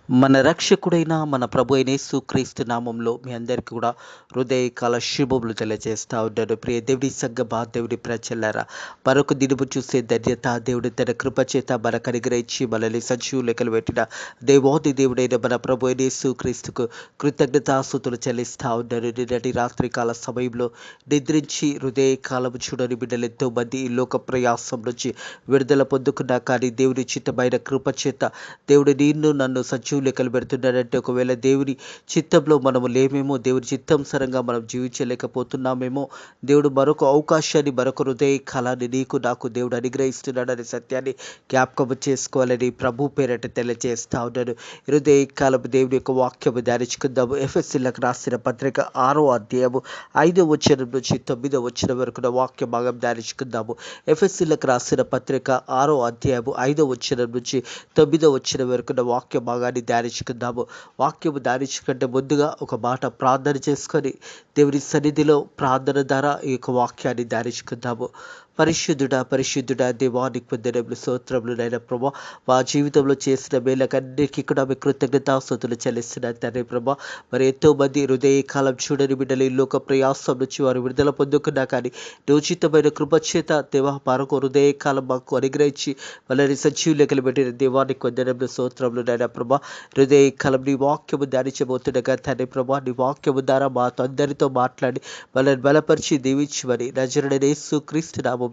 మన రక్షకుడైన మన ప్రభు అయిన యేసుక్రీస్తు నామంలో మీ అందరికీ కూడా హృదయకాల శుభములు తెలియజేస్తా ఉన్నాను. ప్రియ దేవుడి సంగమా, దేవుడి ప్రజలారా, మరొక దినము చూసే ధన్యత దేవుడి తన కృప చేత మనకు అనుగ్రహించి మనల్ని సజీవ లెక్కలు పెట్టిన దేవాది దేవుడైన మన ప్రభు అయిన యేసుక్రీస్తుకు కృతజ్ఞతాస్తుతులు చెల్లిస్తా ఉన్నాను. నిన్నటి రాత్రికాల సమయంలో నిద్రించి హృదయకాలము చూడని బిడ్డలు ఎంతో మంది ఈ లోక ప్రయాసం నుంచి విడుదల పొందుకున్నా, కానీ దేవుని చిత్తమైన కృప చేత దేవుడు నిన్ను నన్ను సజీవ లెక్కలు పెడుతున్నాడంటే, ఒకవేళ దేవుని చిత్తంలో మనము లేమేమో, దేవుని చిత్తానుసారంగా మనం జీవించలేకపోతున్నామేమో, దేవుడు మరొక అవకాశాన్ని, మరొక హృదయ కాలాన్ని నీకు నాకు దేవుడు అనుగ్రహిస్తున్నాడనే సత్యాన్ని జ్ఞాపకం చేసుకోవాలని ప్రభు పేరట తెలియజేస్తా ఉన్నాను. హృదయ కాలము దేవుని యొక్క వాక్యము ధ్యానించుకుందాము. ఎఫెసీలకు రాసిన పత్రిక 6వ అధ్యాయము 5వ వచనం నుంచి 9వ వచనం వరకు వాక్య భాగం ధ్యానించుకుందాము. ఎఫెసీలకు రాసిన పత్రిక 6వ అధ్యాయము 5వ వచనం నుంచి 9వ వచనం వరకు వాక్య భాగాన్ని ధ్యానించుకుందాము. వాక్యము ధ్యానించుకుంటే ముందుగా ఒక మాట ప్రార్థన చేసుకొని దేవుని సన్నిధిలో ప్రార్థన ద్వారా ఈ యొక్క వాక్యాన్ని ధ్యానించుకుందాము. పరిశుద్ధుడా దేవానికి పొందనములు స్తోత్రములు నైనా ప్రభా, మా జీవితంలో చేసిన మేలకన్నిటికీ కూడా మీ కృతజ్ఞతాస్తుతులు చెల్లిస్తున్నాను తండ్రి ప్రభా. మరి ఎంతో మంది హృదయకాలం చూడని బిడ్డలు ఈ లోక ప్రయాసం నుంచి వారు విడుదల పొందుకున్నా, కానీ ఉచితమైన కృపచేత దేవా మరొక హృదయకాలం మాకు అనుగ్రహించి వాళ్ళని సజీవ లెక్కలు పెట్టిన దేవానికి పొందనములు స్తోత్రములు నైనా ప్రభా. హృదయకాలం నీ వాక్యము ధ్యానించబోతుండగా తండ్రి ప్రభా, నీ వాక్యము ద్వారా మాతో అందరితో మాట్లాడి వాళ్ళని బలపరిచి దీవించమని నజరుడైన యేసుక్రీస్తు నామములో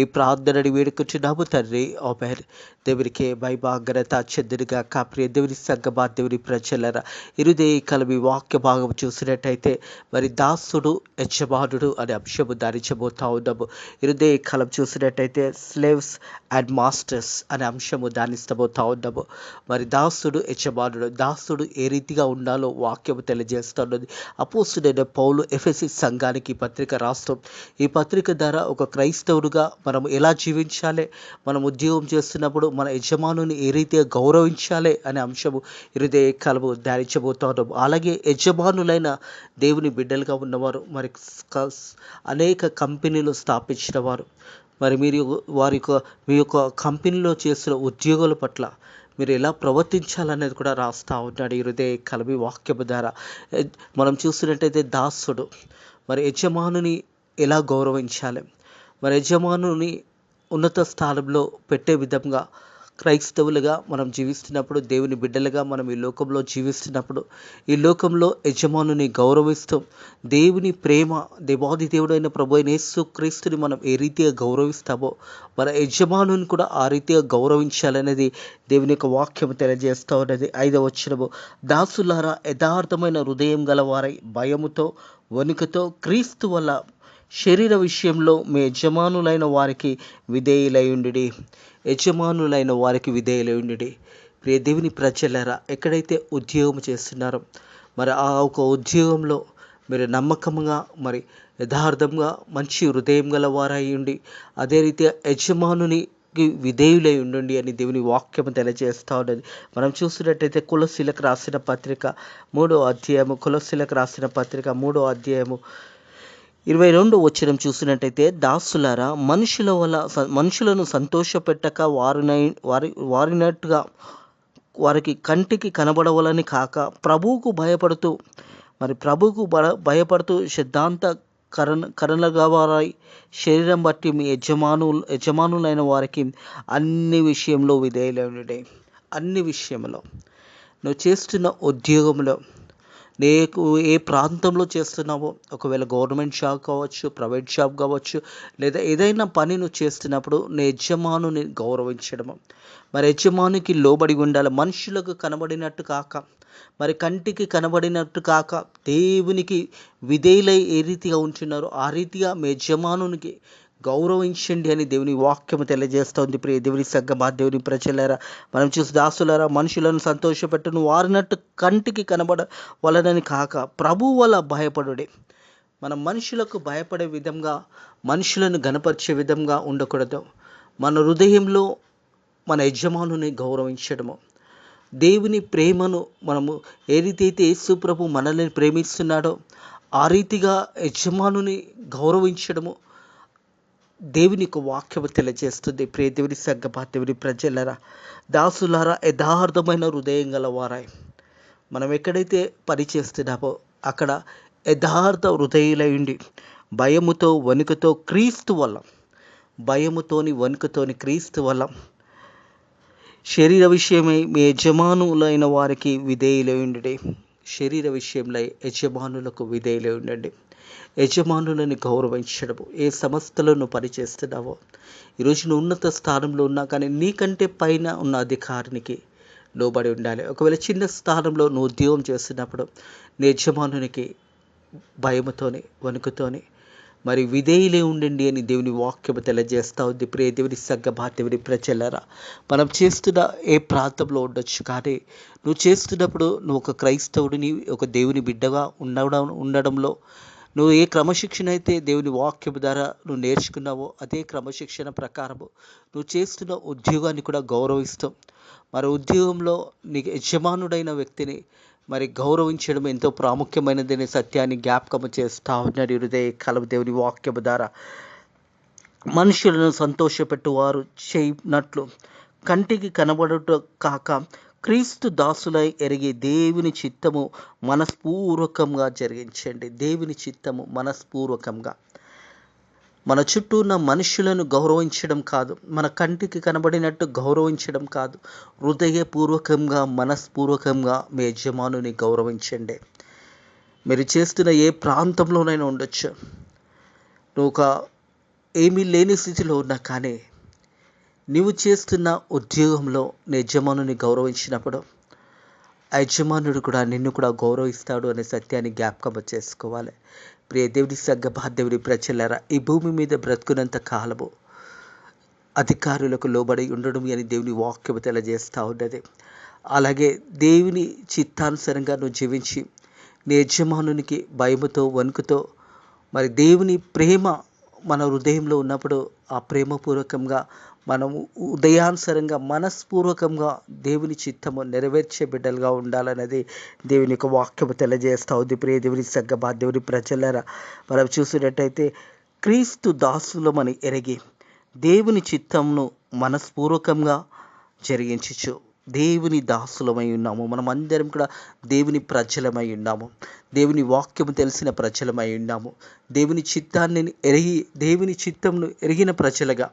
ఈ ప్రార్థనని వేడుకుంటున్నాము తండ్రి. ఆమేన్. దేవునికి మహిమ ఘనత చెందునుగా. ప్రియ దేవుని సంగమా, దేవుని ప్రజలారా, హృదయకాలం ఈ వాక్య భాగం చూసినట్టయితే మరి దాసుడు యజమానుడు అనే అంశము ధ్యానించబోతా ఉన్నాము. హృదయకాలం చూసినట్టయితే స్లేవ్స్ అండ్ మాస్టర్స్ అనే అంశము ధ్యానిస్తబోతా ఉన్నాము. మరి దాసుడు యజమానుడు, దాసుడు ఏ రీతిగా ఉండాలో వాక్యము తెలియజేస్తున్నది. అపోస్తలుడైన పౌలు ఎఫెసీ సంఘానికి ఈ పత్రిక రాష్ట్రం. ఈ పత్రిక ద్వారా ఒక క్రైస్తవుడుగా మనం ఎలా జీవించాలి, మనం ఉద్యోగం చేస్తున్నప్పుడు మన యజమానుని ఏ రీతిగా గౌరవించాలి అనే అంశము హృదయకాలము ధ్యానించబోతా ఉన్నాము. అలాగే యజమానులైన దేవుని బిడ్డలుగా ఉన్నవారు, మరి అనేక కంపెనీలు స్థాపించిన వారు, మరి మీరు మీ యొక్క కంపెనీలో చేస్తున్న ఉద్యోగుల పట్ల మీరు ఎలా ప్రవర్తించాలనేది కూడా రాస్తా ఉన్నాడు ఈ హృదయకాలం వాక్యము ద్వారా. మనం చూస్తున్నట్టయితే దాసుడు మరి యజమానుని ఎలా గౌరవించాలి, మరి యజమానుని ఉన్నత స్థానంలో పెట్టే విధంగా క్రైస్తవులుగా మనం జీవిస్తున్నప్పుడు, దేవుని బిడ్డలుగా మనం ఈ లోకంలో జీవిస్తున్నప్పుడు, ఈ లోకంలో యజమానుని గౌరవిస్తూ దేవుని ప్రేమ, దేవాది దేవుడైన ప్రభు అయిన యేసుక్రీస్తుని మనం ఏ రీతిగా గౌరవిస్తామో మన యజమానుని కూడా ఆ రీతిగా గౌరవించాలనేది దేవుని యొక్క వాక్యం తెలియజేస్తూ ఉన్నది. 5వ వచనము, దాసులారా యథార్థమైన హృదయం గలవారై భయముతో వణుకుతో క్రీస్తు వల్ల శరీర విషయంలో మీ యజమానులైన వారికి విధేయులయుండి. యజమానులైన వారికి విధేయులయుండి. ప్రియ దేవుని ప్రజలారా, ఎక్కడైతే ఉద్యోగం చేస్తున్నారో మరి ఆ ఒక ఉద్యోగంలో మీరు నమ్మకంగా, మరి యథార్థంగా, మంచి హృదయం గల వారై ఉండి అదే రీతిగా యజమానుని విధేయులై ఉండండి అని దేవుని వాక్యం తెలియజేస్తూ ఉన్నది. మనం చూసినట్టయితే కొలస్సీలకు రాసిన పత్రిక 3వ అధ్యాయము, కొలస్సీలకు రాసిన పత్రిక 3వ అధ్యాయము 22వ వచనం చూసినట్టయితే, దాసులారా మనుషులను సంతోషపెట్టక వారినట్టుగా వారికి కంటికి కనబడవలని కాక ప్రభువుకు భయపడుతూ సిద్ధాంత కరణగా వారై శరీరం బట్టి మీ యజమానులైన వారికి అన్ని విషయంలో విధేయులై. అన్ని విషయంలో నువ్వు చేస్తున్న ఉద్యోగంలో, నీకు ఏ ప్రాంతంలో చేస్తున్నావో, ఒకవేళ గవర్నమెంట్ జాబ్ కావచ్చు, ప్రైవేట్ జాబ్ కావచ్చు, లేదా ఏదైనా పని నువ్వు చేస్తున్నప్పుడు నీ యజమానుని గౌరవించడము, మరి యజమానికి లోబడి ఉండాలి. మనుషులకు కనబడినట్టు కాక, మరి కంటికి కనబడినట్టు కాక, దేవునికి విధేయులై ఏ రీతిగా ఉంటున్నారో ఆ రీతిగా మీ యజమానునికి గౌరవించండి అని దేవుని వాక్యము తెలియజేస్తుంది. ప్రియ దేవుని సంగమా, దేవుని ప్రజలారా, మనం చూసి దాసులారా మనుషులను సంతోషపెట్టును వారినట్టు కంటికి కనబడవలనని కాక ప్రభు వల్ల భయపడుడి. మనం మనుషులకు భయపడే విధంగా, మనుషులను గణపరిచే విధంగా ఉండకూడదు. మన హృదయంలో మన యజమానుని గౌరవించడము, దేవుని ప్రేమను మనము ఏ రీతి అయితే యేసు ప్రభు మనల్ని ప్రేమిస్తున్నాడో ఆ రీతిగా యజమానుని గౌరవించడము, దేవుని యొక్క వాక్యము తెలియజేస్తుంది. ప్రియ దేవుని సంగమా, దేవుని ప్రజలరా, దాసులారా, యథార్థమైన హృదయం గలవారాయి. మనం ఎక్కడైతే పని చేస్తున్నామో అక్కడ యథార్థ హృదయులై ఉండి భయముతో వణుకుతో క్రీస్తు వల్ల, భయముతోని వణుకుతోని క్రీస్తు వల్ల శరీర విషయమై మీ యజమానులైన వారికి విధేయులై ఉండండి. శరీర విషయంలో యజమానులకు విధేయులై ఉండండి. యజమానులని గౌరవించడము. ఏ సంస్థలో నువ్వు పనిచేస్తున్నావో, ఈరోజు నువ్వు ఉన్నత స్థానంలో ఉన్నా కానీ నీకంటే పైన ఉన్న అధికారికి లోబడి ఉండాలి. ఒకవేళ చిన్న స్థానంలో నువ్వు ఉద్యోగం చేస్తున్నప్పుడు నీ యజమానునికి భయముతోని వణుకుతోని మరి విధేయులే ఉండండి అని దేవుని వాక్యము తెలియజేస్తూ ఉంది. ప్రియ దేవుని సంగమా, దేవుని ప్రజలారా, మనం చేస్తున్న ఏ ప్రాంతంలో ఉండొచ్చు కానీ నువ్వు చేస్తున్నప్పుడు నువ్వు ఒక క్రైస్తవుడిని, ఒక దేవుని బిడ్డగా ఉండడంలో నువ్వు ఏ క్రమశిక్షణ అయితే దేవుని వాక్యము ద్వారా నువ్వు నేర్చుకున్నావో అదే క్రమశిక్షణ ప్రకారము నువ్వు చేస్తున్న ఉద్యోగాన్ని కూడా గౌరవిస్తాం. మరి ఉద్యోగంలో నీకు యజమానుడైన వ్యక్తిని మరి గౌరవించడం ఎంతో ప్రాముఖ్యమైనదనే సత్యాన్ని జ్ఞాపకము చేస్తూ ఉన్నాడు హృదయ కలవ దేవుని వాక్యము ద్వారా. మనుషులను సంతోషపెట్టువారు చేయనట్లు కంటికి కనబడుట కాక క్రీస్తు దాసులై ఎరిగి దేవుని చిత్తము మనస్పూర్వకంగా జరిగించండి. దేవుని చిత్తము మనస్పూర్వకంగా. మన చుట్టూ ఉన్న మనుషులను గౌరవించడం కాదు, మన కంటికి కనబడినట్టు గౌరవించడం కాదు, హృదయపూర్వకంగా మనస్పూర్వకంగా మీ యజమానుని గౌరవించండి. మీరు చేస్తున్న ఏ ప్రాంతంలోనైనా ఉండొచ్చు, నువ్వు ఒక ఏమీ లేని స్థితిలో ఉన్నా కానీ నీవు చేస్తున్న ఉద్యోగంలో నీ యజమానుని గౌరవించినప్పుడు ఆ యజమానుడు కూడా నిన్ను కూడా గౌరవిస్తాడు అనే సత్యాన్ని జ్ఞాపకం చేసుకోవాలి. ప్రియ దేవుని సంగమా, దేవుని ప్రజలారా, ఈ భూమి మీద బ్రతుకున్నంత కాలము అధికారులకు లోబడి ఉండడం అని దేవుని వాక్యము తెలియజేస్తూ ఉన్నది. అలాగే దేవుని చిత్తానుసారంగా నువ్వు జీవించి నీ యజమానునికి భయముతో వణుకుతో మరి దేవుని ప్రేమ మన హృదయంలో ఉన్నప్పుడు ఆ ప్రేమపూర్వకంగా మనము ఉదయానుసరంగా మనస్పూర్వకంగా దేవుని చిత్తము నెరవేర్చే బిడ్డలుగా ఉండాలన్నది దేవుని యొక్క వాక్యము తెలియజేస్తూ ఉంది. ప్రియ దేవుని సంగమా, దేవుని ప్రజలారా, మనం చూసినట్టయితే క్రీస్తు దాసులమని ఎరిగి దేవుని చిత్తమును మనస్పూర్వకంగా జరిగించచ్చు. దేవుని దాసులమై ఉన్నాము. మనం అందరం కూడా దేవుని ప్రజలమై ఉన్నాము. దేవుని వాక్యము తెలిసిన ప్రజలమై ఉన్నాము. దేవుని చిత్తాన్ని ఎరిగి దేవుని చిత్తమును ఎరిగిన ప్రజలుగా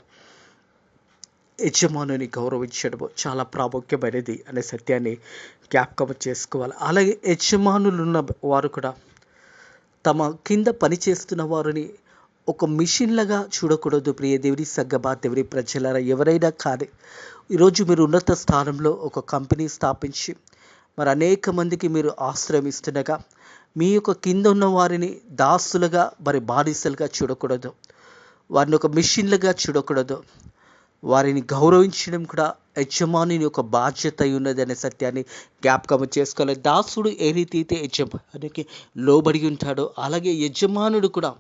యజమానుని గౌరవించడము చాలా ప్రాముఖ్యమైనది అనే సత్యాన్ని జ్ఞాపకం చేసుకోవాలి. అలాగే యజమానులు ఉన్న వారు కూడా తమ కింద పనిచేస్తున్న వారిని ఒక మిషన్లుగా చూడకూడదు. ప్రియ దేవుని సంగమా, దేవుని ప్రజలారా, ఎవరైనా కానీ ఈరోజు మీరు ఉన్నత స్థానంలో ఒక కంపెనీ స్థాపించి మరి అనేక మందికి మీరు ఆశ్రయం ఇస్తుండగా మీ యొక్క కింద ఉన్న వారిని దాసులుగా మరి బానిసలుగా చూడకూడదు. వారిని ఒక మిషన్లుగా చూడకూడదు. వారిని గౌరవించడం కూడా యజమానుని యొక్క బాధ్యత ఉన్నది అనే సత్యాన్ని జ్ఞాపకం చేసుకోవాలి. దాసుడు ఏ రీతి అయితే యజమానికి లోబడి ఉంటాడో అలాగే యజమానుడు కూడా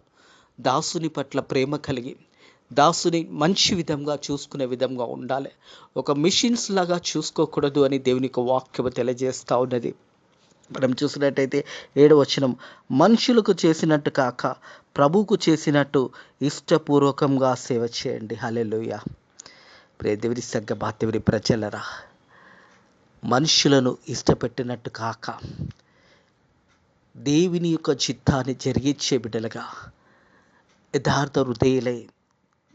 దాసుని పట్ల ప్రేమ కలిగి దాసుని మంచి విధంగా చూసుకునే విధంగా ఉండాలి. ఒక మిషన్స్ లాగా చూసుకోకూడదు అని దేవుని యొక్క వాక్యం తెలియజేస్తూ ఉన్నది. మనం చూసినట్టయితే 7వ వచనం, మనుషులకు చేసినట్టు కాక ప్రభువుకు చేసినట్టు ఇష్టపూర్వకంగా సేవ చేయండి. హల్లెలూయా. ప్రియ దేవుని సంగమా, దేవుని ప్రజలరా, మనుషులను ఇష్టపెట్టినట్టు కాక దేవుని యొక్క చిత్తాన్ని జరిగించే బిడ్డలుగా యథార్థ హృదయులై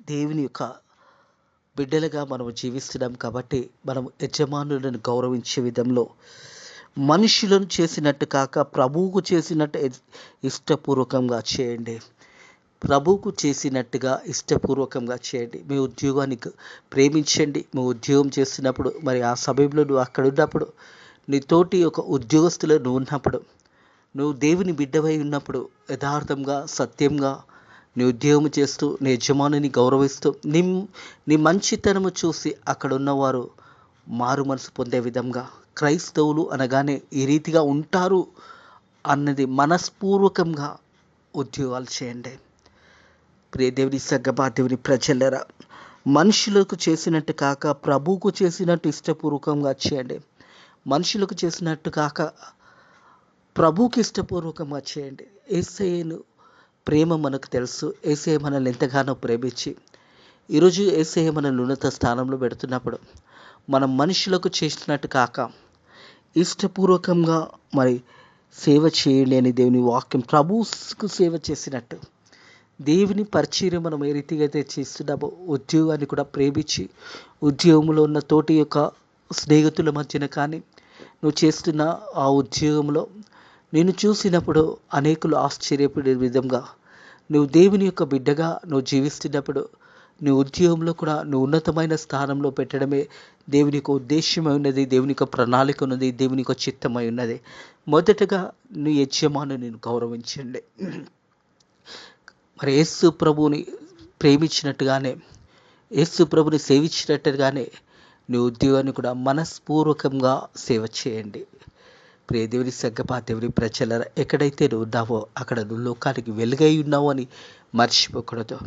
దేవుని యొక్క బిడ్డలుగా మనం జీవిస్తున్నాం. కాబట్టి మనం యజమానులను గౌరవించే విధంలో మనుషులను చేసినట్టు కాక ప్రభువుకు చేసినట్టు ఇష్టపూర్వకంగా చేయండి. ప్రభువుకు చేసినట్టుగా ఇష్టపూర్వకంగా చేయండి. మీ ఉద్యోగాన్ని ప్రేమించండి. మీ ఉద్యోగం చేస్తున్నప్పుడు మరి ఆ సమయంలో నువ్వు అక్కడ ఉన్నప్పుడు నీ తోటి ఒక ఉద్యోగస్తులు నువ్వు ఉన్నప్పుడు నువ్వు దేవుని బిడ్డవై ఉన్నప్పుడు యథార్థంగా సత్యంగా నీ ఉద్యోగం చేస్తూ నీ యజమానిని గౌరవిస్తూ నీ మంచితనము చూసి అక్కడ ఉన్నవారు మారు మనసు పొందే విధంగా క్రైస్తవులు అనగానే ఈ రీతిగా ఉంటారు అన్నది మనస్పూర్వకంగా ఉద్యోగాలు చేయండి. ప్రియ దేవుని సంగమా, దేవుని ప్రజలరా, మనుషులకు చేసినట్టు కాక ప్రభువుకు చేసినట్టు ఇష్టపూర్వకంగా చేయండి. మనుషులకు చేసినట్టు కాక ప్రభువుకి ఇష్టపూర్వకంగా చేయండి. యేసయ్యను ప్రేమ మనకు తెలుసు. యేసయ్య మనల్ని ఎంతగానో ప్రేమించి ఈరోజు యేసయ్య మనల్ని ఉన్నత స్థానంలో పెడుతున్నప్పుడు మనం మనుషులకు చేసినట్టు కాక ఇష్టపూర్వకంగా మరి సేవ చేయండి అని దేవుని వాక్యం, ప్రభువుకు సేవ చేసినట్టు దేవుని పరిచర్య మనం ఏ రీతిగా అయితే చేస్తున్నామో, ఉద్యోగాన్ని కూడా ప్రేమించి ఉద్యోగంలో ఉన్న తోటి యొక్క స్నేహితుల మధ్యన కానీ నువ్వు చేస్తున్న ఆ ఉద్యోగంలో నేను చూసినప్పుడు అనేకులు ఆశ్చర్యపడే విధంగా నువ్వు దేవుని యొక్క బిడ్డగా నువ్వు జీవిస్తున్నప్పుడు నీ ఉద్యోగంలో కూడా నువ్వు ఉన్నతమైన స్థానంలో పెట్టడమే దేవుని యొక్క ఉద్దేశమై ఉన్నది, దేవుని యొక్క ప్రణాళిక ఉన్నది, దేవుని యొక్క చిత్తమై ఉన్నది. మొదటగా నీ యజమానుని గౌరవించండి. మరి యేసు ప్రభువుని ప్రేమించినట్టుగానే, యేసు ప్రభుని సేవించినట్టుగానే నీ ఉద్యోగాన్ని కూడా మనస్పూర్వకంగా సేవ చేయండి. ప్రియ దేవుని సంగమా, దేవుని ప్రజలారా, ఎక్కడైతే నువ్వు ఉన్నావో అక్కడ నువ్వు లోకానికి వెలుగై ఉన్నావు అని మర్చిపోకూడదు.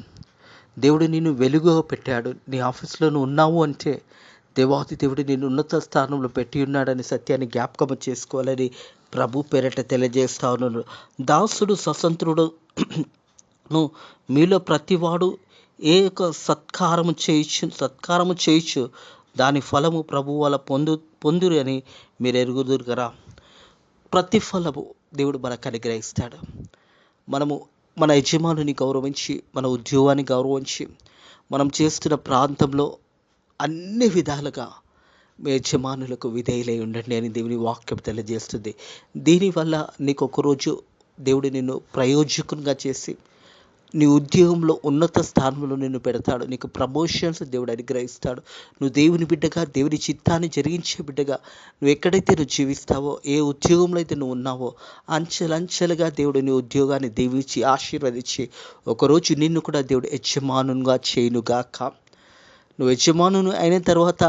దేవుడు నిన్ను వెలుగుగా పెట్టాడు. నీ ఆఫీస్లో నువ్వు ఉన్నావు అంటే దేవాది దేవుడు నిన్ను ఉన్నత స్థానంలో పెట్టి ఉన్నాడని సత్యాన్ని జ్ఞాపకం చేసుకోవాలని ప్రభు పేరట తెలియజేస్తా ఉన్నాను. దాసుడు స్వతంత్రుడు మీలో ప్రతివాడు ఏ యొక్క సత్కారము చేయొచ్చు దాని ఫలము ప్రభు వాళ్ళ పొందురు అని మీరు ఎరుగుదురు కదా. ప్రతిఫలము దేవుడు మనకు అనుగ్రహిస్తాడు. మనము మన యజమానుని గౌరవించి, మన ఉద్యోగాన్ని గౌరవించి, మనం చేస్తున్న ప్రాంతంలో అన్ని విధాలుగా మీ యజమానులకు విధేయులై ఉండండి అని దేవుని వాక్యం తెలియజేస్తుంది. దీనివల్ల నీకు ఒకరోజు దేవుడు నిన్ను ప్రయోజకునిగా చేసి నీ ఉద్యోగంలో ఉన్నత స్థానంలో నిన్ను పెడతాడు. నీకు ప్రమోషన్స్ దేవుడు అనుగ్రహిస్తాడు. నువ్వు దేవుని బిడ్డగా, దేవుని చిత్తాన్ని జరిగించే బిడ్డగా నువ్వు ఎక్కడైతే నువ్వు జీవిస్తావో, ఏ ఉద్యోగంలో అయితే నువ్వు ఉన్నావో అంచెలంచెలుగా దేవుడు నీ ఉద్యోగాన్ని దీవించి ఆశీర్వదించి ఒకరోజు నిన్ను కూడా దేవుడు యజమానునిగా చేయునుగాక. నువ్వు యజమానును అయిన తర్వాత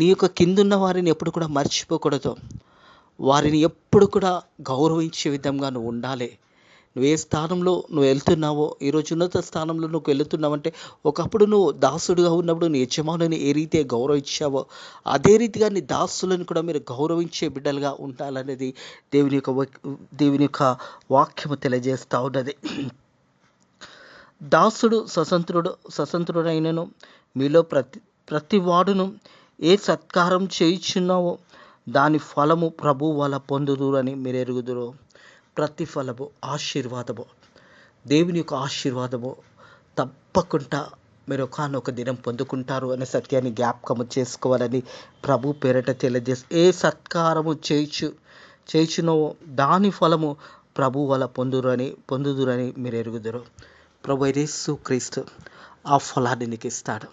నీ యొక్క కిందున్న వారిని ఎప్పుడు కూడా మర్చిపోకూడదు. వారిని ఎప్పుడు కూడా గౌరవించే విధంగా నువ్వు ఉండాలి. నువ్వు ఏ స్థానంలో నువ్వు వెళ్తున్నావో, ఈరోజు ఉన్నత స్థానంలో నువ్వు వెళుతున్నావంటే ఒకప్పుడు నువ్వు దాసుడుగా ఉన్నప్పుడు నీ యజమానుని ఏ రీతి గౌరవించావో అదే రీతిగా నీ దాసులను కూడా మీరు గౌరవించే బిడ్డలుగా ఉండాలనేది దేవుని యొక్క వాక్యము తెలియజేస్తూ ఉన్నది. దాసుడు స్వతంత్రుడైనను మీలో ప్రతి వాడును ఏ సత్కారం చేయుచున్నావో దాని ఫలము ప్రభు వాళ్ళ పొందుదురని మీరు ఎరుగుదురు. ప్రతిఫలము, ఆశీర్వాదము, దేవుని యొక్క ఆశీర్వాదము తప్పకుండా మీరు ఒకనొక దినం పొందుకుంటారు అనే సత్యాన్ని జ్ఞాపకము చేసుకోవాలని ప్రభు పేరట తెలియజేసి, ఏ సత్కారము చేయుచున్నావో దాని ఫలము ప్రభు వాళ్ళ పొందుదురని మీరు ఎరుగుదురు. ప్రభు యేసు క్రీస్తు ఆ ఫలాన్ని నీకు ఇస్తాడు.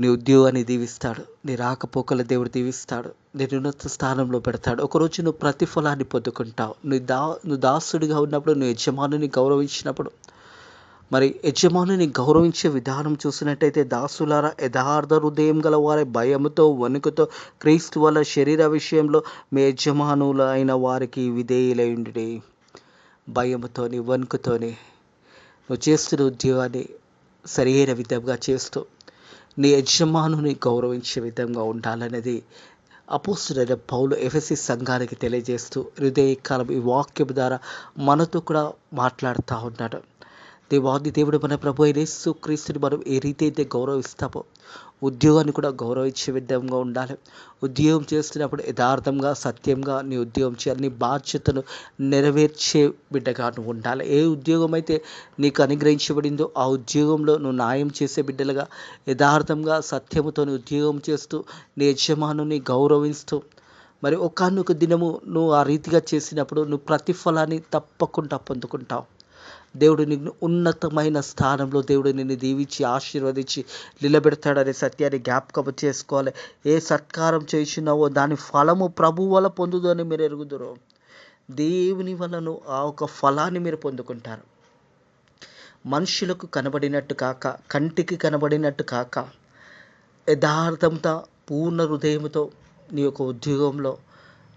నీ ఉద్యోగాన్ని దీవిస్తాడు. నీ రాకపోకల దేవుడు దీవిస్తాడు. నేను ఉన్నత స్థానంలో పెడతాడు. ఒకరోజు నువ్వు ప్రతిఫలాన్ని పొందుకుంటావు. నువ్వు దాసుడిగా ఉన్నప్పుడు, నువ్వు యజమానుని గౌరవించినప్పుడు, మరి యజమానుని గౌరవించే విధానం చూసినట్టయితే, దాసులారా యథార్థ హృదయం గల వారి భయముతో వణుకుతో క్రీస్తు వల్ల శరీర విషయంలో మీ యజమానులైన వారికి విధేయులైండి. భయముతోని, వణుకుతోని నువ్వు చేస్తున్న ఉద్యోగాన్ని సరైన విధంగా చేస్తూ నీ యజమానుని గౌరవించే విధంగా ఉండాలనేది అపోస్తలుడైన పౌలు ఎఫెసీ సంఘానికి తెలియజేస్తూ హృదయకాలం ఈ వాక్యం ద్వారా మనతో కూడా మాట్లాడుతూ ఉన్నాడు. దేవుడు మన ప్రభు అయిన యేసు క్రీస్తుని మనం ఏ రీతి అయితే గౌరవిస్తామో ఉద్యోగాన్ని కూడా గౌరవించే విధంగా ఉండాలి. ఉద్యోగం చేస్తున్నప్పుడు యథార్థంగా, సత్యంగా నీ ఉద్యోగం చేయాలి. నీ బాధ్యతను నెరవేర్చే బిడ్డగా నువ్వు ఉండాలి. ఏ ఉద్యోగం అయితే నీకు అనుగ్రహించబడిందో ఆ ఉద్యోగంలో నువ్వు న్యాయం చేసే బిడ్డలుగా, యథార్థంగా, సత్యముతో ఉద్యోగం చేస్తూ నీ యజమానుని గౌరవిస్తూ, మరి ఒకానొక దినము నువ్వు ఆ రీతిగా చేసినప్పుడు నువ్వు ప్రతిఫలాన్ని తప్పకుండా పొందుకుంటావు. దేవుడు నిన్ను ఉన్నతమైన స్థానంలో దేవుడు నిన్ను దీవించి ఆశీర్వదించి నిలబెడతాడనే సత్యాన్ని జ్ఞాపకం చేసుకోవాలి. ఏ సత్కారం చేసినావో దాని ఫలము ప్రభు వల్ల పొందుదు అని మీరు ఎరుగుదురు. దేవుని వలన ఆ ఒక ఫలాన్ని మీరు పొందుకుంటారు. మనుషులకు కనబడినట్టు కాక, కంటికి కనబడినట్టు కాక, యథార్థంతో పూర్ణ హృదయంతో నీ యొక్క ఉద్యోగంలో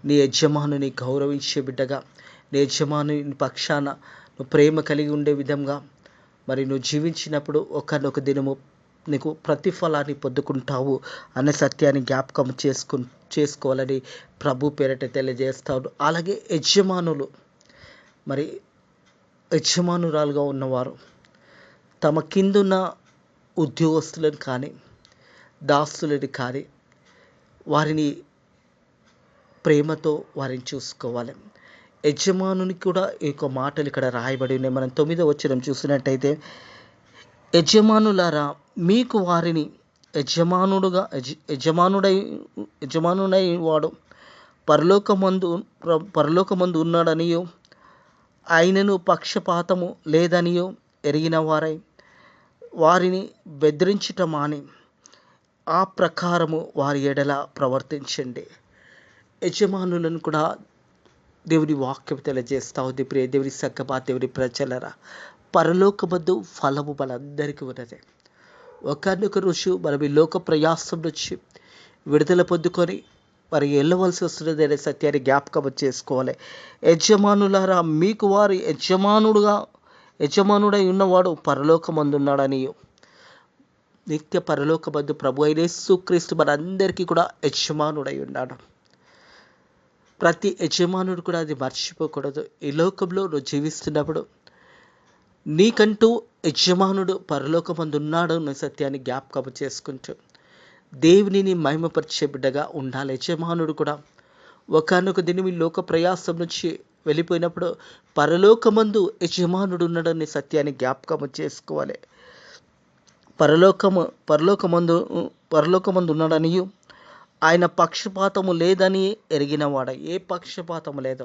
నీ యజమానుని గౌరవించే బిడ్డగా, నీ యజమానుని పక్షాన నువ్వు ప్రేమ కలిగి ఉండే విధంగా మరి నువ్వు జీవించినప్పుడు ఒకనొక దినము నీకు ప్రతిఫలాన్ని పొందుకుంటావు అనే సత్యాన్ని జ్ఞాపకం చేసుకోవాలని ప్రభు పేరట తెలియజేస్తాడు. అలాగే యజమానురాలుగా ఉన్నవారు తమ కిందున్న ఉద్యోగస్తులను కానీ దాసులని కానీ వారిని ప్రేమతో వారిని చూసుకోవాలి. యజమానునికి కూడా ఈ యొక్క మాటలు ఇక్కడ రాయబడి ఉన్నాయి. మనం 9వ వచనం చూసినట్టయితే, యజమానులారా మీకు వారిని యజమానుడై వాడు పరలోకమందు ఉన్నాడనియో ఆయనను పక్షపాతము లేదనియో ఎరిగిన వారై వారిని బెదిరించుట మాని ఆ ప్రకారము వారి ఎడల ప్రవర్తించండి. యజమానులను కూడా దేవుని వాక్యం తెలియజేస్తా ఉంది. ప్రియ దేవుని సగ్గమా దేవుని ప్రజలరా, పరలోకమందు ఫలము మనందరికీ ఉన్నది. ఒకనొక రోజు మనం ఈ లోక ప్రయాసం నుంచి విడుదల పొందుకొని మరి వెళ్ళవలసి వస్తున్నది అనే సత్యాన్ని జ్ఞాపకం చేసుకోవాలి. యజమానులారా మీకు వారి యజమానుడై ఉన్నవాడు పరలోకమందున్నాడని, నిత్య పరలోకమందు ప్రభు అయిన యేసుక్రీస్తు మనందరికీ కూడా యజమానుడై ఉన్నాడు. ప్రతి యజమానుడు కూడా అది మర్చిపోకూడదు. ఈ లోకంలో నువ్వు జీవిస్తున్నప్పుడు నీకంటూ యజమానుడు పరలోకమందు ఉన్నాడు అనే సత్యాన్ని జ్ఞాపకం చేసుకుంటూ దేవునిని మహిమపరిచే బిడ్డగా ఉండాలి. యజమానుడు కూడా ఒకనొక దినం ఈ లోక ప్రయాసం నుంచి వెళ్ళిపోయినప్పుడు పరలోకమందు యజమానుడు ఉన్నాడనే సత్యాన్ని జ్ఞాపకం చేసుకోవాలి. పరలోకమందు ఉన్నాడనియు ఆయన పక్షపాతము లేదని ఎరిగిన వాడ. ఏ పక్షపాతము లేదు.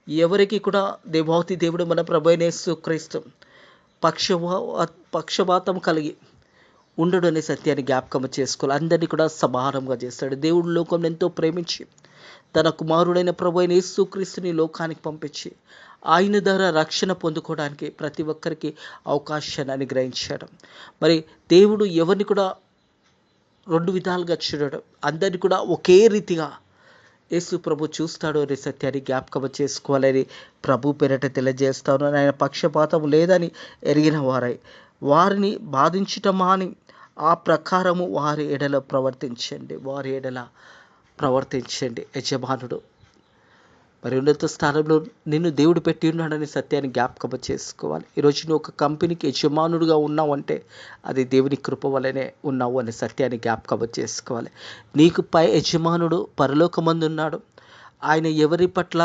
ఎవరికి కూడా దేవాతి దేవుడు మన ప్రభు అయిన యేసుక్రీస్తు పక్షపాతం కలిగి ఉండడు అనే సత్యాన్ని జ్ఞాపకం చేసుకోవాలి. అందరినీ కూడా సమానంగా చేస్తాడు. దేవుడు లోకం ఎంతో ప్రేమించి తన కుమారుడైన ప్రభు అయిన యేసుక్రీస్తుని లోకానికి పంపించి ఆయన ద్వారా రక్షణ పొందుకోవడానికి ప్రతి ఒక్కరికి అవకాశాన్ని అనుగ్రహించాడు. మరి దేవుడు ఎవరిని కూడా రెండు విధాలుగా చూడడు. అందరినీ కూడా ఒకే రీతిగా యేసు ప్రభు చూస్తాడు అనే సత్యాన్ని జ్ఞాపకం చేసుకోవాలని ప్రభు పేరట తెలియజేస్తాను. ఆయన పక్షపాతం లేదని ఎరిగిన వారై వారిని బాధించటం మాని ఆ ప్రకారము వారి ఎడల ప్రవర్తించండి. యజమానుడు మరి ఉన్నత స్థానంలో నిన్ను దేవుడు పెట్టి ఉన్నాడని సత్యాన్ని జ్ఞాపకం చేసుకోవాలి. ఈరోజు నువ్వు ఒక కంపెనీకి యజమానుడుగా ఉన్నావు అంటే అది దేవుని కృప వల్లనే ఉన్నావు అనే సత్యాన్ని జ్ఞాపకం చేసుకోవాలి. నీకు పై యజమానుడు పరలోకమందు ఉన్నాడు. ఆయన ఎవరి పట్ల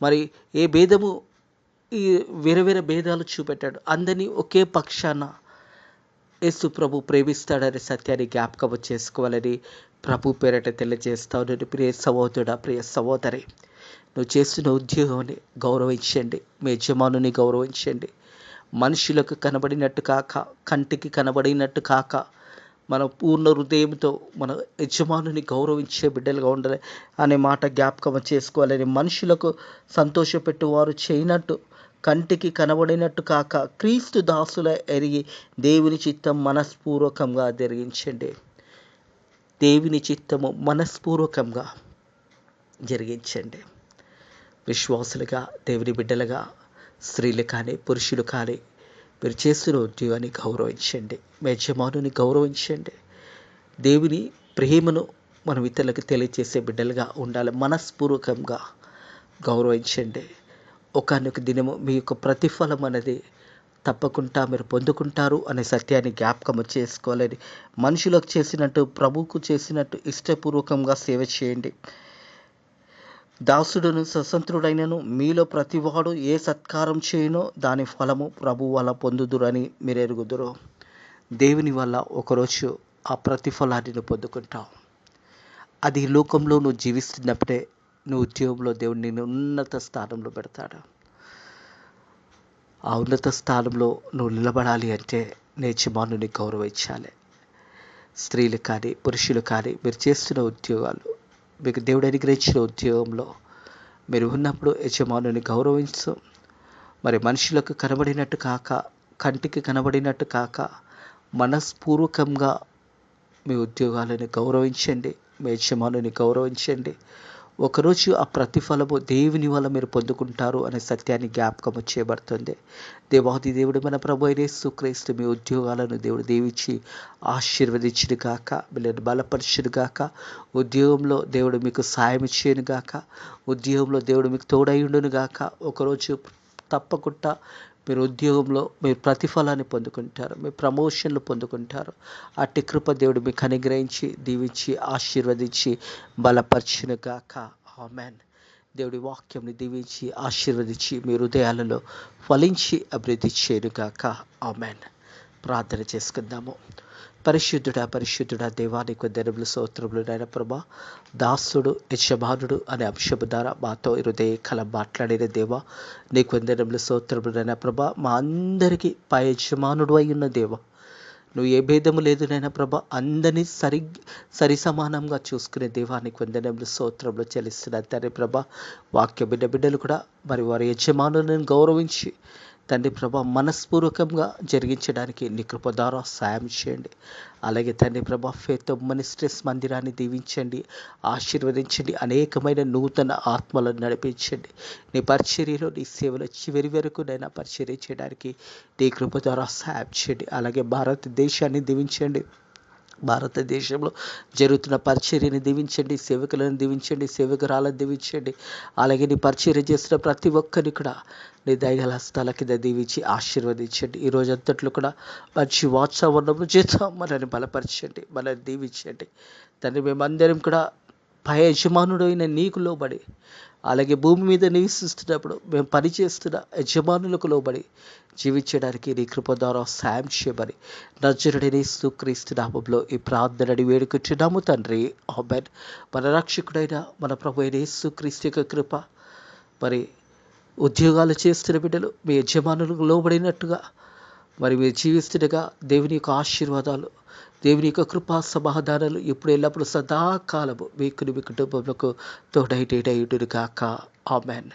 మరి ఏ భేదము ఈ వేరే వేరే భేదాలు చూపెట్టాడు. అందరినీ ఒకే పక్షాన యేసు ప్రభు ప్రేమిస్తాడనే సత్యాన్ని జ్ఞాపకం చేసుకోవాలని ప్రభు పేరట తెలియజేస్తావు. ప్రియ సహోదరుడా, ప్రియ సహోదరి, నువ్వు చేస్తున్న ఉద్యోగాన్ని గౌరవించండి. మీ యజమానుని గౌరవించండి. మనుషులకు కనబడినట్టు కాక, కంటికి కనబడినట్టు కాక, మన పూర్ణ హృదయంతో మన యజమానుని గౌరవించే బిడ్డలుగా ఉండాలి అనే మాట జ్ఞాపకం చేసుకోవాలని, మనుషులకు సంతోషపెట్టువారు చేయనట్టు కంటికి కనబడినట్టు కాక క్రీస్తు దాసుల ఎరిగి దేవుని చిత్తం మనస్పూర్వకంగా జరిగించండి. దేవుని చిత్తము మనస్పూర్వకంగా జరిగించండి. విశ్వాసులుగా, దేవుని బిడ్డలుగా, స్త్రీలు కానీ పురుషులు కానీ మీరు చేస్తున్న ఉద్యోగాన్ని గౌరవించండి. మీ యజమానుని గౌరవించండి. దేవుని ప్రేమను మనం ఇతరులకు తెలియజేసే బిడ్డలుగా ఉండాలి. మనస్పూర్వకంగా గౌరవించండి. ఒకనొక దినము మీ యొక్క ప్రతిఫలం అనేది తప్పకుండా మీరు పొందుకుంటారు అనే సత్యాన్ని జ్ఞాపకం చేసుకోవాలని, మనుషులకు చేసినట్టు ప్రభువుకు చేసినట్టు ఇష్టపూర్వకంగా సేవ చేయండి. దాసుడును స్వతంత్రుడైనను మీలో ప్రతివాడు ఏ సత్కారం చేయనో దాని ఫలము ప్రభు వల్ల పొందుదురని మీరు ఎరుగుదురు. దేవుని వల్ల ఒకరోజు ఆ ప్రతిఫలాన్ని నువ్వు పొందుకుంటావు. అది ఈ లోకంలో నువ్వు జీవిస్తున్నప్పుడే నువ్వు ఉద్యోగంలో దేవుడు నిన్ను ఉన్నత స్థానంలో పెడతాడు. ఆ ఉన్నత స్థానంలో నువ్వు నిలబడాలి అంటే నీ యజమానుని గౌరవించాలి. స్త్రీలు కానీ పురుషులు కానీ మీరు చేస్తున్న ఉద్యోగాలు, మీకు దేవుడు అనుగ్రహించిన ఉద్యోగంలో మీరు ఉన్నప్పుడు యజమానుని గౌరవించు. మరి మనుషులకు కనబడినట్టు కాక, కంటికి కనబడినట్టు కాక మనస్పూర్వకంగా మీ ఉద్యోగాలను గౌరవించండి. మీ యజమానుని గౌరవించండి. ఒకరోజు ఆ ప్రతిఫలము దేవుని వల్ల మీరు పొందుకుంటారు అనే సత్యాన్ని జ్ఞాపకం చేయబడుతుంది. దేవాది దేవుడు మన ప్రభు అయిన యేసుక్రీస్తు మీ ఉద్యోగాలను దేవుడు దీవించి ఆశీర్వదించును గాక, వీళ్ళని బలపరచును గాక. ఉద్యోగంలో దేవుడు మీకు సాయం చేయను గాక. ఉద్యోగంలో దేవుడు మీకు తోడైండును గాక. ఒకరోజు తప్పకుండా మీరు ఉద్యోగంలో మీరు ప్రతిఫలాన్ని పొందుకుంటారు, మీ ప్రమోషన్లు పొందుకుంటారు. అట్టి కృప దేవుడు మీకు అనుగ్రహించి దీవించి ఆశీర్వదించి బలపరచును గాక. ఆమేన్. దేవుడి వాక్యంని దీవించి ఆశీర్వదించి మీ హృదయాలలో ఫలించి అభివృద్ధి చేయను గాక. ఆమేన్. ప్రార్థన చేసుకుందాము. పరిశుద్ధుడా దేవానికి వందనములు స్తోత్రములు. నాయన ప్రభా, దాసుడు యజమానుడు అనే అంశము ద్వారా మాతో హృదయకాలం మాట్లాడిన దేవా నీకు వందనములు స్తోత్రములు. నాయన ప్రభా, మా అందరికీ పై యజమానుడు అయి ఉన్న దేవా, నువ్వు ఏ భేదము లేదు నాయన ప్రభా, అందరినీ సరి సమానంగా చూసుకునే దేవానికి వందనములు స్తోత్రములు చెల్లిస్తున్నారు తండ్రి ప్రభా. వాక్య బిడ్డలు కూడా మరి వారి యజమానులను గౌరవించి తండ్రి ప్రభా మనస్పూర్వకంగా జరిగించడానికి నీ కృప ద్వారా సాయం చేయండి. అలాగే తండ్రి ప్రభా ఫేత్ మినిస్ట్రీస్ మందిరాన్ని దీవించండి, ఆశీర్వదించండి. అనేకమైన నూతన ఆత్మలను నడిపించండి. నీ పరిచర్యలో నీ సేవలో చివరి వరకు నైనా పరిచర్య చేయడానికి నీ కృప ద్వారా సాయం చేయండి. అలాగే భారతదేశాన్ని దీవించండి. భారతదేశంలో జరుగుతున్న పరిచర్యని దీవించండి, సేవకులను దీవించండి, సేవకురాలను దీవించండి. అలాగే నీ పరిచర్య చేస్తున్న ప్రతి ఒక్కరిని కూడా నీ దయగల హస్తాల కింద దీవించి ఆశీర్వదించండి. ఈ రోజంతట్లో కూడా మంచి వాతావరణంలో చేత మనల్ని బలపరచండి, మనల్ని దీవించండి తండ్రి. మేమందరం కూడా పై యజమానుడు అయిన నీకు లోబడి, అలాగే భూమి మీద నివసిస్తున్నప్పుడు మేము పనిచేస్తున్న యజమానులకు లోబడి జీవించడానికి నీ కృప ద్వారా సాయం చేయమని నజరుడైన యేసుక్రీస్తు నామములో ఈ ప్రార్థనని వేడుకుంటున్నాము తండ్రి. ఆమేన్. మన రక్షకుడైన మన ప్రభు అయిన యేసుక్రీస్తు యొక్క కృప, మరి ఉద్యోగాలు చేస్తున్న బిడ్డలు మీ యజమానులకు లోబడినట్టుగా మరి మీరు జీవిస్తుండగా దేవుని యొక్క ఆశీర్వాదాలు, దేవుని యొక్క కృపా సమాధానాలు ఇప్పుడు ఎల్లప్పుడూ సదాకాలము మీకు మీ కుటుంబములకు తోడైటేటయుడును గాక. ఆమేన్.